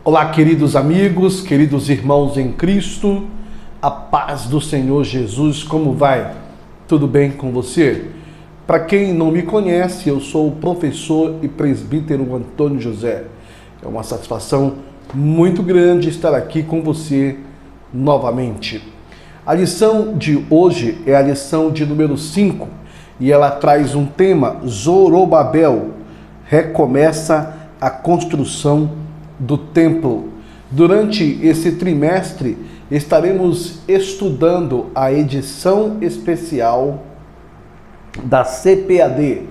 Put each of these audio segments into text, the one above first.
Olá, queridos amigos, queridos irmãos em Cristo, a paz do Senhor Jesus, como vai? Tudo bem com você? Para quem não me conhece, eu sou o professor e presbítero Antônio José. É uma satisfação muito grande estar aqui com você novamente. A lição de hoje é a lição de número 5 e ela traz um tema: Zorobabel recomeça a construção do templo. Durante esse trimestre estaremos estudando a edição especial da CPAD,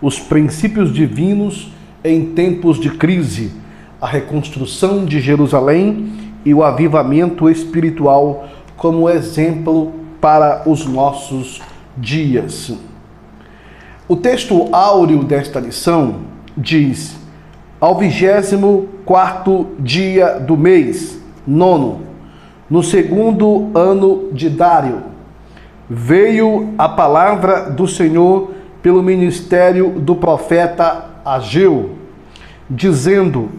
os princípios divinos em tempos de crise, a reconstrução de Jerusalém e o avivamento espiritual como exemplo para os nossos dias. O texto áureo desta lição diz: ao 24º dia do mês, nono, no segundo ano de Dário, veio a palavra do Senhor pelo ministério do profeta Ageu, dizendo: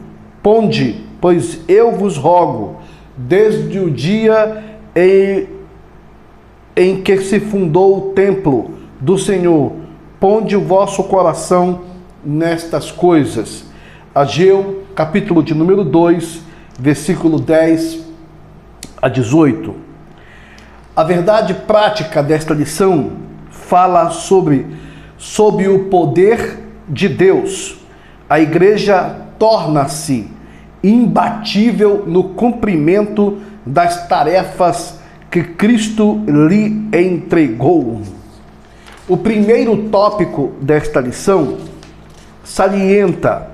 ponde, pois eu vos rogo, desde o dia em que se fundou o templo do Senhor, ponde o vosso coração nestas coisas. Ageu, capítulo de número 2, versículo 10 a 18. A verdade prática desta lição fala sobre o poder de Deus. A igreja torna-se imbatível no cumprimento das tarefas que Cristo lhe entregou. O primeiro tópico desta lição salienta: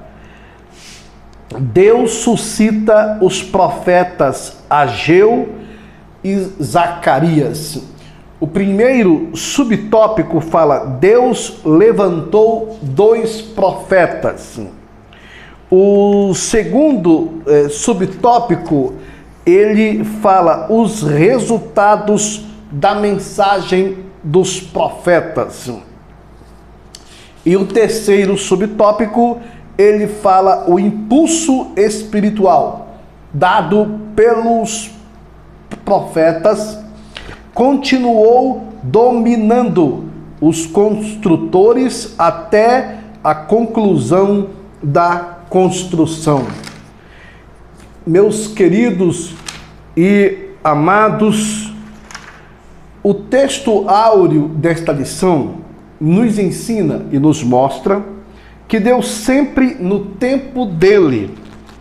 Deus suscita os profetas Ageu e Zacarias. O primeiro subtópico fala: Deus levantou dois profetas. O segundo subtópico, ele fala os resultados da mensagem dos profetas. E o terceiro subtópico, ele fala o impulso espiritual dado pelos profetas, continuou dominando os construtores até a conclusão da construção. Meus queridos e amados, o texto áureo desta lição nos ensina e nos mostra que Deus sempre, no tempo dele,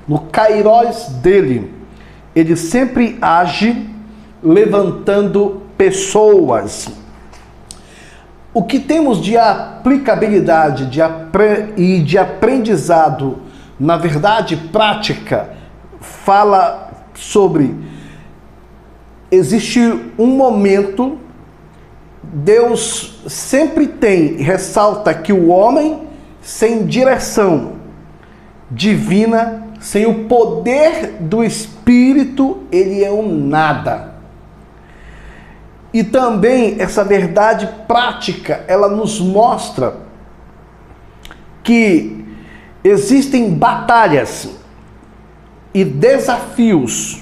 no kairós dele, ele sempre age levantando pessoas. O que temos de aplicabilidade e de aprendizado, na verdade prática, fala sobre: existe um momento, Deus sempre ressalta que o homem sem direção divina, sem o poder do Espírito, ele é um nada. E também essa verdade prática, ela nos mostra que existem batalhas e desafios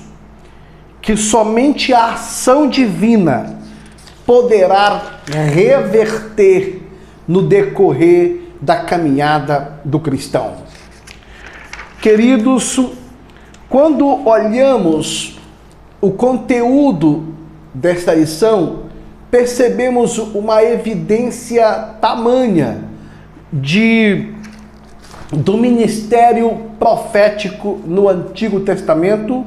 que somente a ação divina poderá reverter no decorrer da caminhada do cristão. Queridos, quando olhamos o conteúdo desta lição, percebemos uma evidência tamanha do ministério profético no Antigo Testamento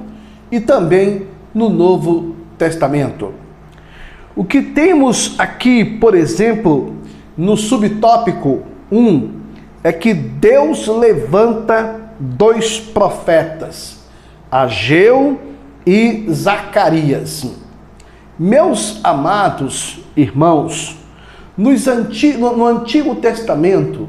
e também no Novo Testamento. O que temos aqui, por exemplo, no subtópico 1, é que Deus levanta dois profetas, Ageu e Zacarias. Meus amados irmãos, no Antigo Testamento,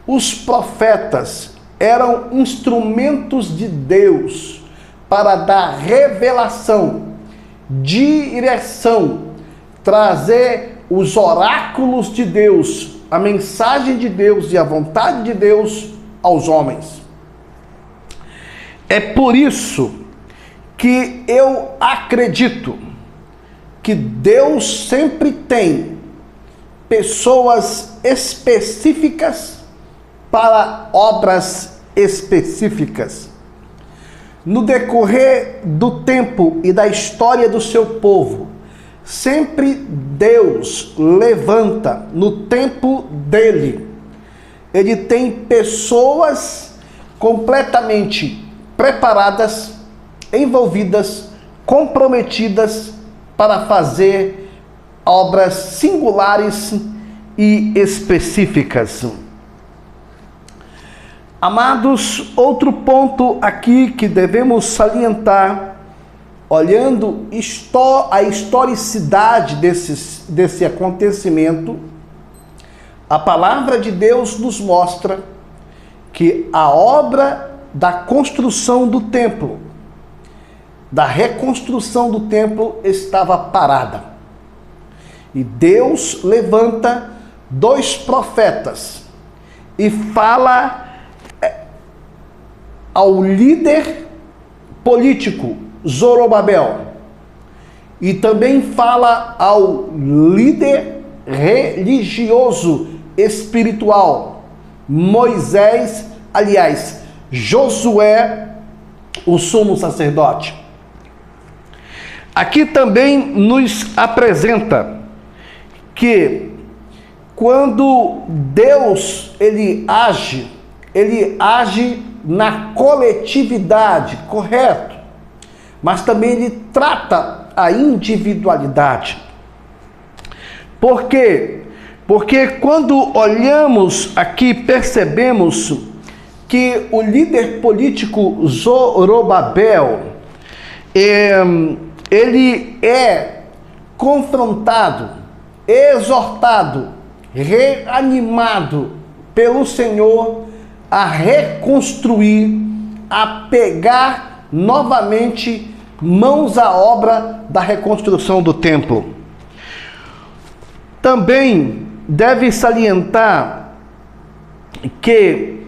os profetas eram instrumentos de Deus para dar revelação, direção, trazer os oráculos de Deus, a mensagem de Deus e a vontade de Deus aos homens. É por isso que eu acredito que Deus sempre tem pessoas específicas para obras específicas. No decorrer do tempo e da história do seu povo, sempre Deus levanta no tempo dele. Ele tem pessoas completamente preparadas, envolvidas, comprometidas para fazer obras singulares e específicas. Amados, outro ponto aqui que devemos salientar, olhando a historicidade desse acontecimento, a palavra de Deus nos mostra que a obra da construção do templo, da reconstrução do templo, estava parada. E Deus levanta 2 profetas e fala ao líder político Zorobabel, e também fala ao líder religioso espiritual Moisés, aliás, Josué, o sumo sacerdote. Aqui também nos apresenta que quando Deus ele age na coletividade, correto? Mas também ele trata a individualidade. Por quê? Porque quando olhamos aqui, percebemos que o líder político Zorobabel, ele é confrontado, exortado, reanimado pelo Senhor a reconstruir, a pegar novamente mãos à obra da reconstrução do templo. Também deve salientar que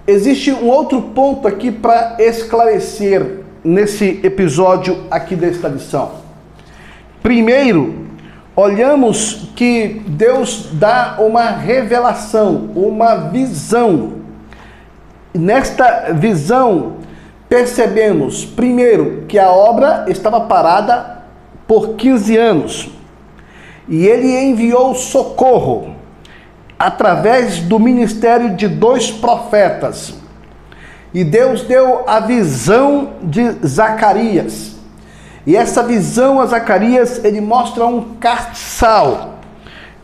existe um outro ponto aqui para esclarecer nesse episódio aqui desta lição. Primeiro, olhamos que Deus dá uma revelação, uma visão. Nesta visão, percebemos, primeiro, que a obra estava parada por 15 anos. E ele enviou socorro através do ministério de 2 profetas. E Deus deu a visão de Zacarias. E essa visão a Zacarias, ele mostra um castiçal.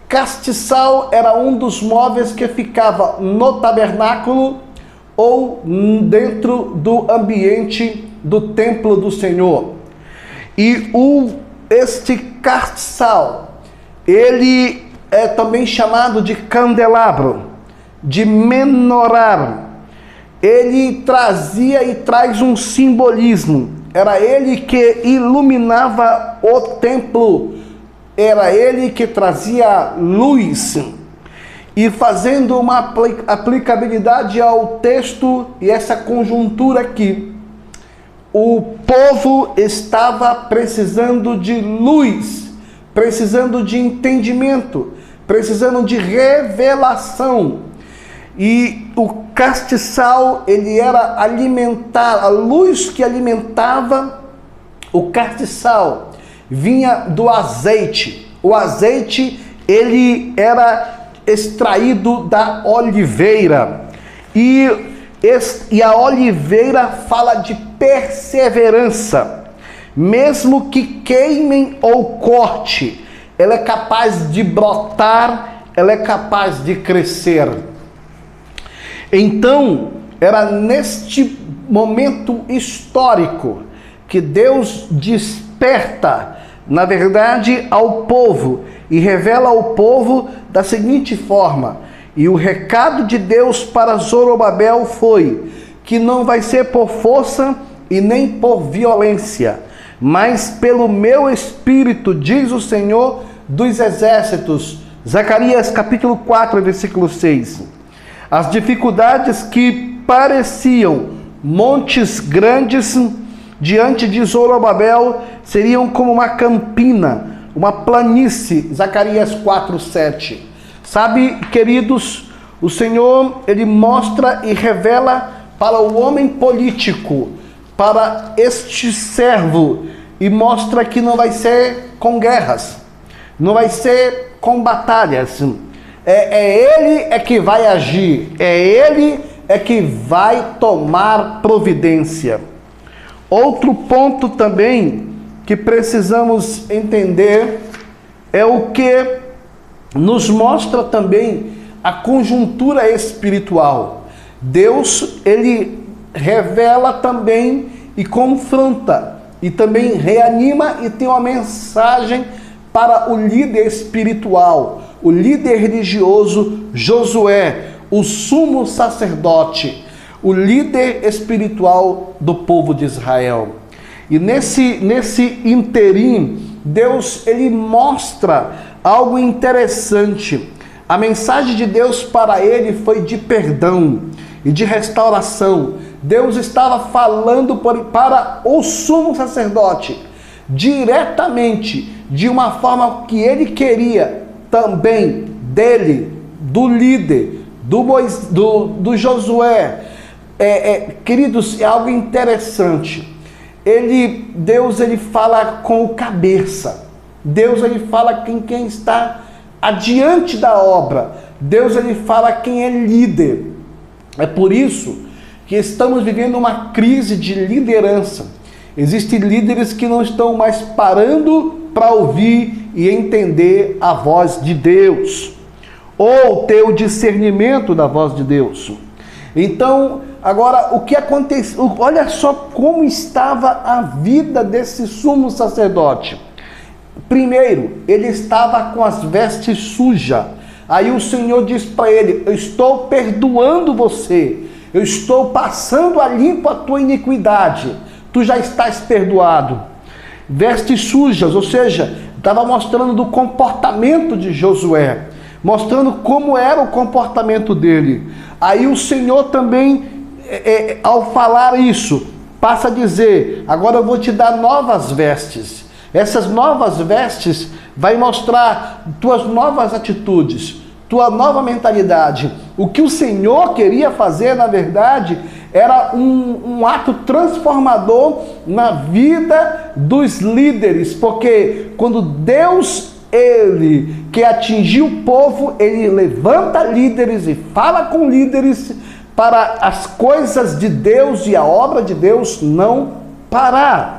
Castiçal era um dos móveis que ficava no tabernáculo ou dentro do ambiente do templo do Senhor. E este castiçal, ele é também chamado de candelabro, de menorá. Ele trazia e traz um simbolismo. Era ele que iluminava o templo, era ele que trazia luz. E fazendo uma aplicabilidade ao texto e essa conjuntura aqui, o povo estava precisando de luz, precisando de entendimento, precisando de revelação. E o castiçal, ele era alimentar, a luz que alimentava o castiçal vinha do azeite. O azeite, ele era extraído da oliveira. E a oliveira fala de perseverança. Mesmo que queimem ou corte, ela é capaz de brotar, ela é capaz de crescer. Então, era neste momento histórico que Deus desperta, na verdade, ao povo e revela ao povo da seguinte forma: e o recado de Deus para Zorobabel foi que não vai ser por força e nem por violência, mas pelo meu espírito, diz o Senhor dos exércitos. Zacarias capítulo 4, versículo 6. As dificuldades que pareciam montes grandes diante de Zorobabel seriam como uma campina, uma planície. Zacarias 4:7. Sabe, queridos, o Senhor, ele mostra e revela para o homem político, para este servo, e mostra que não vai ser com guerras, não vai ser com batalhas. Ele é que vai agir, ele é que vai tomar providência. Outro ponto também que precisamos entender é o que nos mostra também a conjuntura espiritual. Deus, ele revela também e confronta, e também reanima e tem uma mensagem para o líder espiritual, o líder religioso Josué, o sumo sacerdote, o líder espiritual do povo de Israel. E nesse interim, Deus, ele mostra algo interessante. A mensagem de Deus para ele foi de perdão e de restauração. Deus estava falando para o sumo sacerdote diretamente, de uma forma que ele queria também dele, do líder, do Josué. Queridos, é algo interessante. Deus, ele fala com o cabeça. Deus, ele fala com quem está adiante da obra. Deus, ele fala quem é líder. É por isso que estamos vivendo uma crise de liderança. Existem líderes que não estão mais parando para ouvir e entender a voz de Deus, ou ter o discernimento da voz de Deus. Então, agora, o que aconteceu? Olha só como estava a vida desse sumo sacerdote. Primeiro, ele estava com as vestes sujas. Aí o Senhor diz para ele: eu estou perdoando você, eu estou passando a limpo a tua iniquidade, tu já estás perdoado. Vestes sujas, ou seja, estava mostrando do comportamento de Josué, mostrando como era o comportamento dele. Aí o Senhor também, ao falar isso, passa a dizer: agora eu vou te dar novas vestes. Essas novas vestes vai mostrar tuas novas atitudes, tua nova mentalidade. O que o Senhor queria fazer, na verdade, era um ato transformador na vida dos líderes, porque quando Deus, ele quer atingir o povo, ele levanta líderes e fala com líderes para as coisas de Deus e a obra de Deus não parar.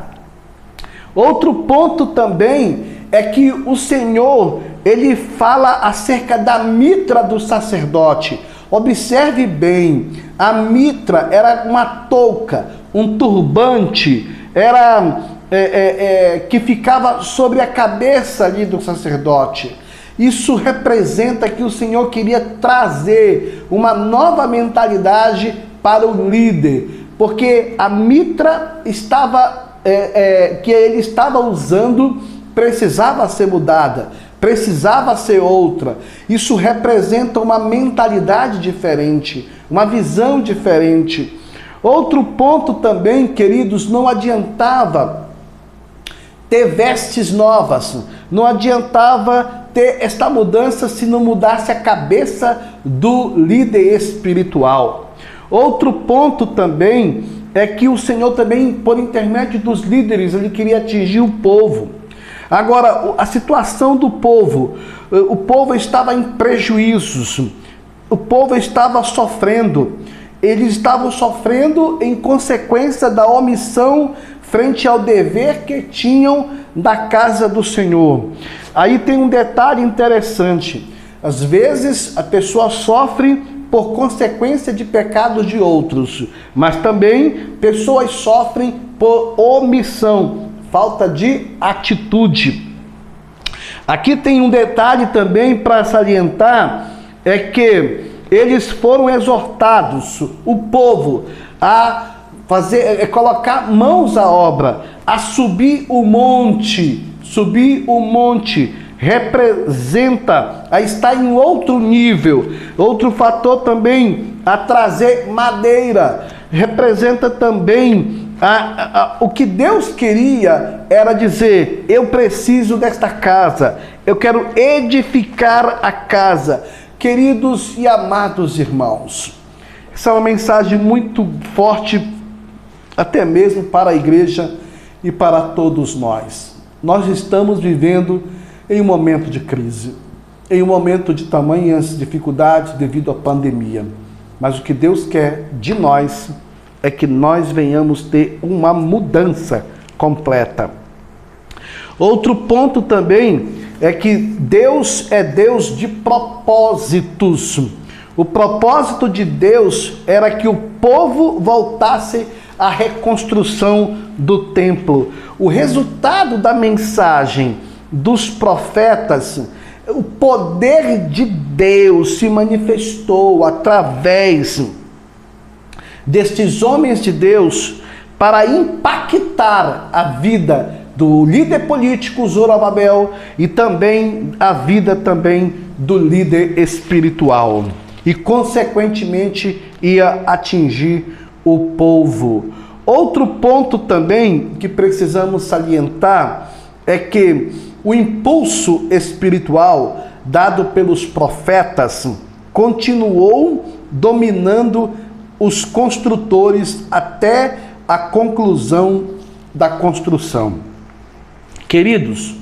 Outro ponto também é que o Senhor, ele fala acerca da mitra do sacerdote. Observe bem, a mitra era uma touca, um turbante, era que ficava sobre a cabeça ali do sacerdote. Isso representa que o Senhor queria trazer uma nova mentalidade para o líder, porque a mitra que ele estava usando precisava ser mudada, precisava ser outra. Isso representa uma mentalidade diferente, uma visão diferente. Outro ponto também, queridos, não adiantava ter vestes novas, não adiantava ter esta mudança se não mudasse a cabeça do líder espiritual. Outro ponto também é que o Senhor também, por intermédio dos líderes, ele queria atingir o povo. Agora, a situação do povo, o povo estava em prejuízos, o povo estava sofrendo, eles estavam sofrendo em consequência da omissão frente ao dever que tinham da casa do Senhor. Aí tem um detalhe interessante: às vezes a pessoa sofre por consequência de pecados de outros, mas também pessoas sofrem por omissão, falta de atitude. Aqui tem um detalhe também para salientar, é que eles foram exortados, o povo, a colocar mãos à obra, a subir o monte. Subir o monte representa a estar em outro nível. Outro fator também, a trazer madeira. representa também o que Deus queria era dizer: eu preciso desta casa, eu quero edificar a casa. Queridos e amados irmãos, essa é uma mensagem muito forte, até mesmo para a igreja e para todos nós. Nós estamos vivendo em um momento de crise, em um momento de tamanhas dificuldades devido à pandemia. Mas o que Deus quer de nós é que nós venhamos ter uma mudança completa. Outro ponto também é que Deus é Deus de propósitos. O propósito de Deus era que o povo voltasse à reconstrução do templo. O resultado da mensagem dos profetas, o poder de Deus se manifestou através destes homens de Deus para impactar a vida do líder político Zorobabel e também a vida também do líder espiritual. E consequentemente ia atingir o povo. Outro ponto também que precisamos salientar é que o impulso espiritual dado pelos profetas continuou dominando os construtores até a conclusão da construção. Queridos,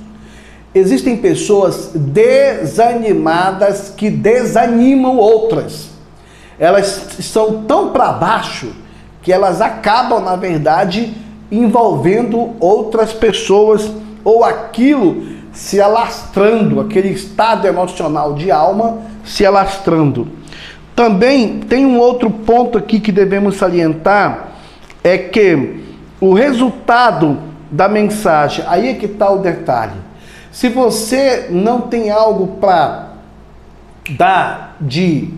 existem pessoas desanimadas que desanimam outras. Elas estão tão para baixo que elas acabam, na verdade, envolvendo outras pessoas, ou aquilo se alastrando, aquele estado emocional de alma se alastrando. Também tem um outro ponto aqui que devemos salientar, é que o resultado da mensagem, aí é que está o detalhe. Se você não tem algo para dar de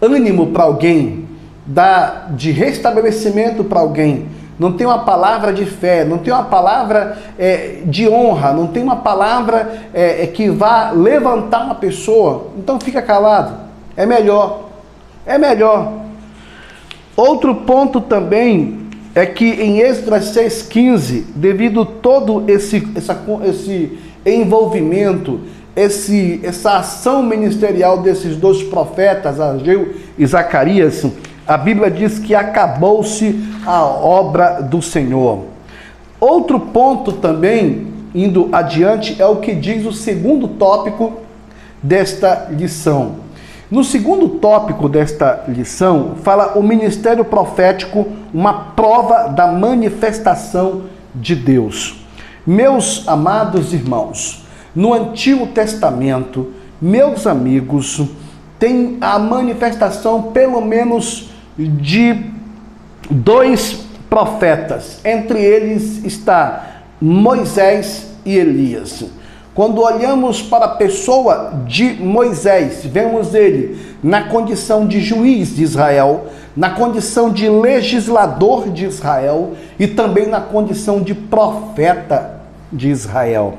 ânimo para alguém, dar de restabelecimento para alguém, não tem uma palavra de fé, não tem uma palavra de honra, não tem uma palavra que vá levantar uma pessoa, então fica calado. É melhor. É melhor. Outro ponto também é que em Esdras 6,15, devido todo esse envolvimento, essa ação ministerial desses dois profetas, Ageu e Zacarias, a Bíblia diz que acabou-se a obra do Senhor. Outro ponto também, indo adiante, é o que diz o segundo tópico desta lição. No segundo tópico desta lição, fala o ministério profético, uma prova da manifestação de Deus. Meus amados irmãos, no Antigo Testamento, meus amigos, tem a manifestação pelo menos de dois profetas. Entre eles está Moisés e Elias. Quando olhamos para a pessoa de Moisés, vemos ele na condição de juiz de Israel, na condição de legislador de Israel e também na condição de profeta de Israel.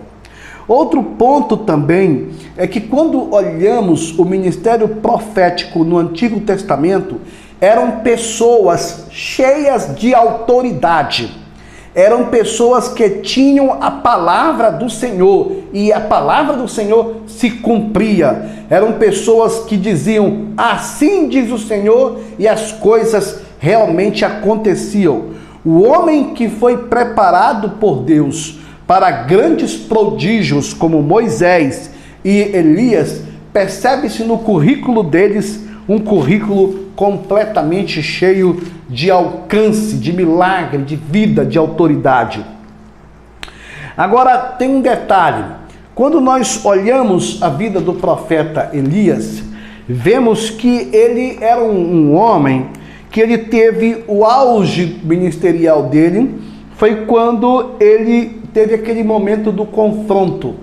Outro ponto também é que quando olhamos o ministério profético no Antigo Testamento, eram pessoas cheias de autoridade. Eram pessoas que tinham a palavra do Senhor e a palavra do Senhor se cumpria. Eram pessoas que diziam, assim diz o Senhor, e as coisas realmente aconteciam. O homem que foi preparado por Deus para grandes prodígios como Moisés e Elias, percebe-se no currículo deles um currículo completamente cheio de alcance, de milagre, de vida, de autoridade. Agora, tem um detalhe. Quando nós olhamos a vida do profeta Elias, vemos que ele era um homem que ele teve o auge ministerial dele, foi quando ele teve aquele momento do confronto.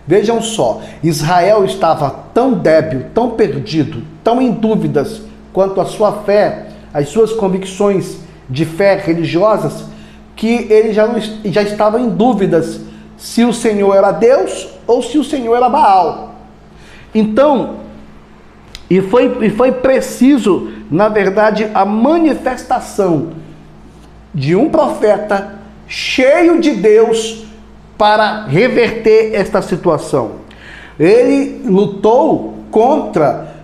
Vejam só, Israel estava tão débil, tão perdido, tão em dúvidas quanto à sua fé, as suas convicções de fé religiosas, que ele já estava em dúvidas se o Senhor era Deus ou se o Senhor era Baal. Então, foi preciso na verdade, a manifestação de um profeta cheio de Deus para reverter esta situação. Ele lutou contra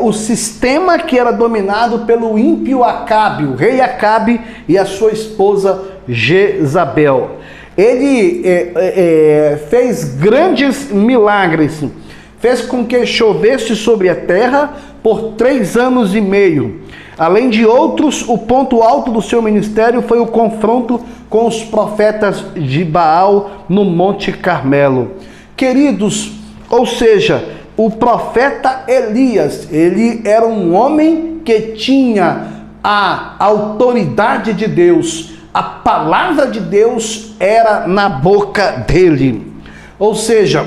o sistema que era dominado pelo ímpio Acabe, o rei Acabe e a sua esposa Jezabel. Ele fez grandes milagres, fez com que chovesse sobre a terra por 3 anos e meio. Além de outros, o ponto alto do seu ministério foi o confronto com os profetas de Baal no Monte Carmelo. Queridos, ou seja, o profeta Elias, ele era um homem que tinha a autoridade de Deus, a palavra de Deus era na boca dele. Ou seja,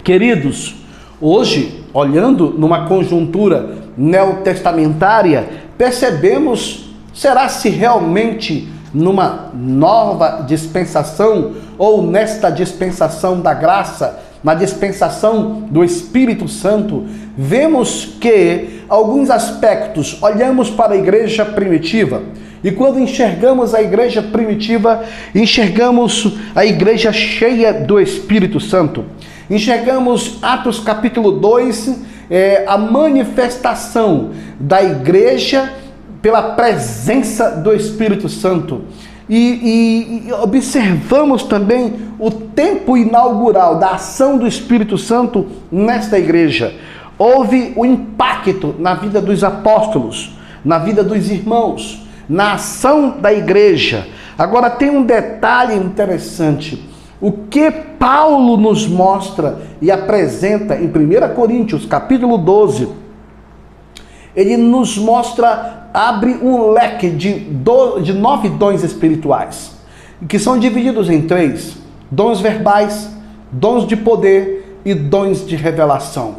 queridos, hoje, olhando numa conjuntura neotestamentária, percebemos, será se realmente numa nova dispensação ou nesta dispensação da graça, na dispensação do Espírito Santo, vemos que alguns aspectos, olhamos para a igreja primitiva, e quando enxergamos a igreja primitiva, enxergamos a igreja cheia do Espírito Santo. Enxergamos Atos capítulo 2, a manifestação da igreja pela presença do Espírito Santo. E observamos também o tempo inaugural da ação do Espírito Santo nesta igreja. Houve o impacto na vida dos apóstolos, na vida dos irmãos, na ação da igreja. Agora tem um detalhe interessante. O que Paulo nos mostra e apresenta em 1 Coríntios capítulo 12, ele nos mostra, abre um leque de 9 dons espirituais, que são divididos em 3: dons verbais, dons de poder e dons de revelação.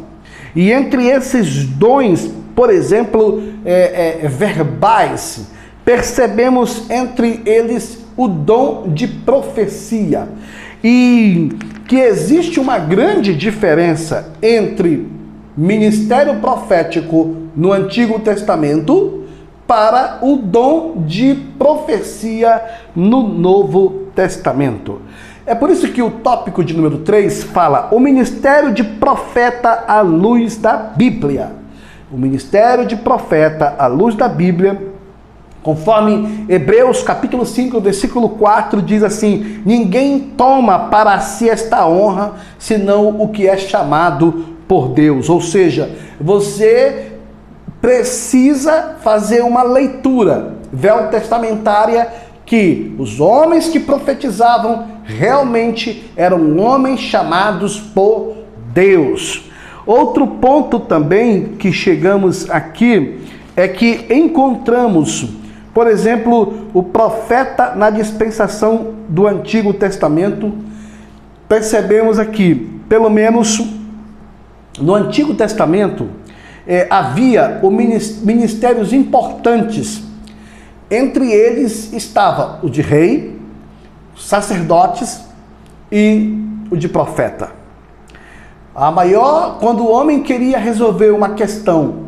E entre esses dons, por exemplo, verbais, percebemos entre eles o dom de profecia. E que existe uma grande diferença entre ministério profético no Antigo Testamento para o dom de profecia no Novo Testamento. É por isso que o tópico de número 3 fala o ministério de profeta à luz da Bíblia. O ministério de profeta à luz da Bíblia, conforme Hebreus capítulo 5, versículo 4, diz assim: ninguém toma para si esta honra, senão o que é chamado por Deus. Ou seja, você precisa fazer uma leitura veotestamentária que os homens que profetizavam realmente eram homens chamados por Deus. Outro ponto também que chegamos aqui é que encontramos, por exemplo, o profeta na dispensação do Antigo Testamento. Percebemos aqui, pelo menos no Antigo Testamento, havia ministérios importantes. Entre eles estava o de rei, sacerdotes e o de profeta. Quando o homem queria resolver uma questão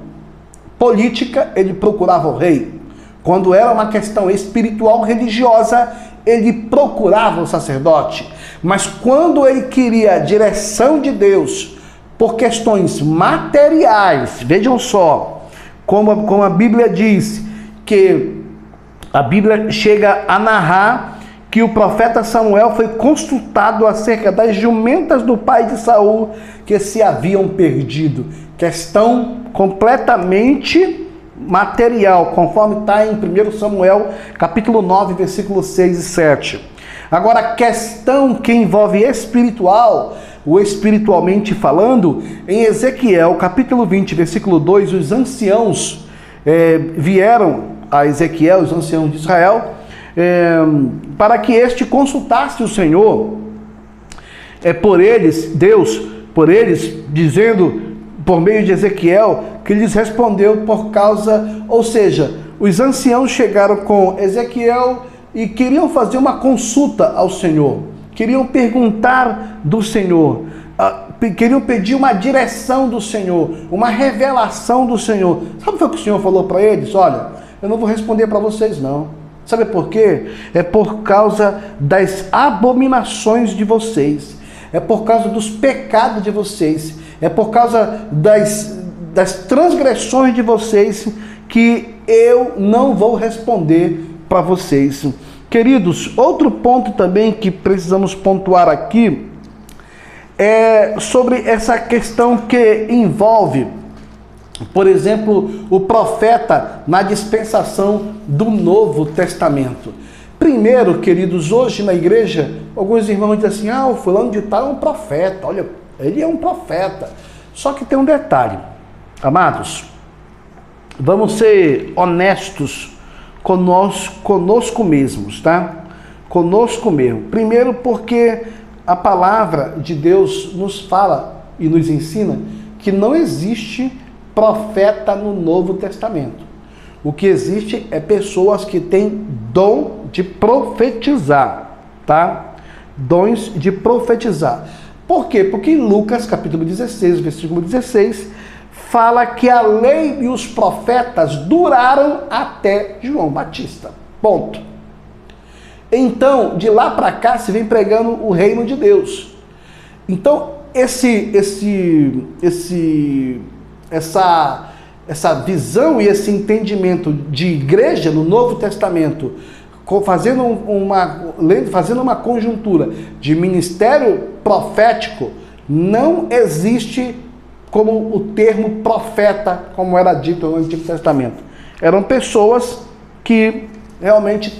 política, ele procurava o rei. Quando era uma questão espiritual, religiosa, ele procurava o sacerdote. Mas quando ele queria a direção de Deus por questões materiais, vejam só, como a Bíblia diz, que a Bíblia chega a narrar que o profeta Samuel foi consultado acerca das jumentas do pai de Saul que se haviam perdido. Questão completamente material, conforme está em 1 Samuel, capítulo 9, versículos 6 e 7. Agora, a questão que envolve espiritual, ou espiritualmente falando, em Ezequiel, capítulo 20, versículo 2, os anciãos vieram a Ezequiel, os anciãos de Israel, para que este consultasse o Senhor, por eles, Deus, por eles, dizendo, por meio de Ezequiel, que lhes respondeu por causa, ou seja, os anciãos chegaram com Ezequiel e queriam fazer uma consulta ao Senhor, queriam perguntar do Senhor, queriam pedir uma direção do Senhor, uma revelação do Senhor. Sabe o que o Senhor falou para eles? Olha, eu não vou responder para vocês não. Sabe por quê? É por causa das abominações de vocês, é por causa dos pecados de vocês, é por causa das transgressões de vocês que eu não vou responder para vocês. Queridos, outro ponto também que precisamos pontuar aqui é sobre essa questão que envolve, por exemplo, o profeta na dispensação do Novo Testamento. Primeiro, queridos, hoje na igreja, alguns irmãos dizem assim, o fulano de tal é um profeta, olha, ele é um profeta. Só que tem um detalhe, amados, vamos ser honestos conosco mesmos, tá? Conosco mesmo. Primeiro porque a palavra de Deus nos fala e nos ensina que não existe profeta no Novo Testamento. O que existe é pessoas que têm dom de profetizar, tá? Dons de profetizar. Por quê? Porque em Lucas, capítulo 16, versículo 16, fala que a lei e os profetas duraram até João Batista. Ponto. Então, de lá para cá, se vem pregando o reino de Deus. Então, essa visão e esse entendimento de igreja no Novo Testamento, fazendo uma conjuntura de ministério profético, não existe como o termo profeta, como era dito no Antigo Testamento. Eram pessoas que realmente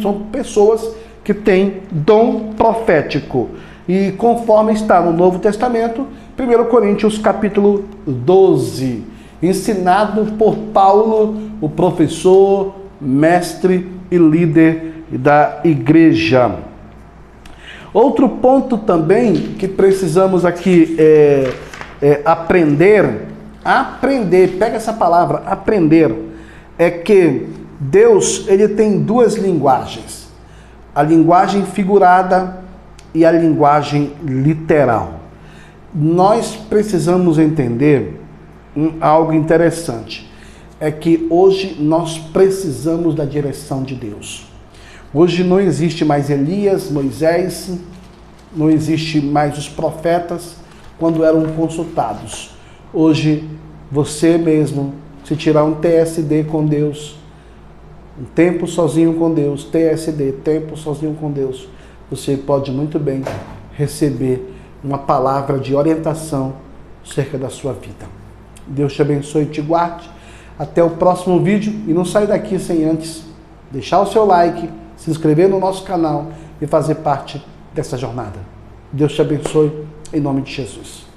são pessoas que têm dom profético. E conforme está no Novo Testamento, 1 Coríntios capítulo 12, ensinado por Paulo, o professor, mestre e líder da igreja. Outro ponto também que precisamos aqui aprender, pega essa palavra, aprender, é que Deus, ele tem duas linguagens, a linguagem figurada e a linguagem literal. Nós precisamos entender algo interessante, é que hoje nós precisamos da direção de Deus. Hoje não existe mais Elias, Moisés, não existe mais os profetas quando eram consultados. Hoje, você mesmo, se tirar um TSD com Deus, um tempo sozinho com Deus, TSD, tempo sozinho com Deus, você pode muito bem receber uma palavra de orientação acerca da sua vida. Deus te abençoe e te guarde. Até o próximo vídeo. E não sai daqui sem antes deixar o seu like, se inscrever no nosso canal e fazer parte dessa jornada. Deus te abençoe, em nome de Jesus.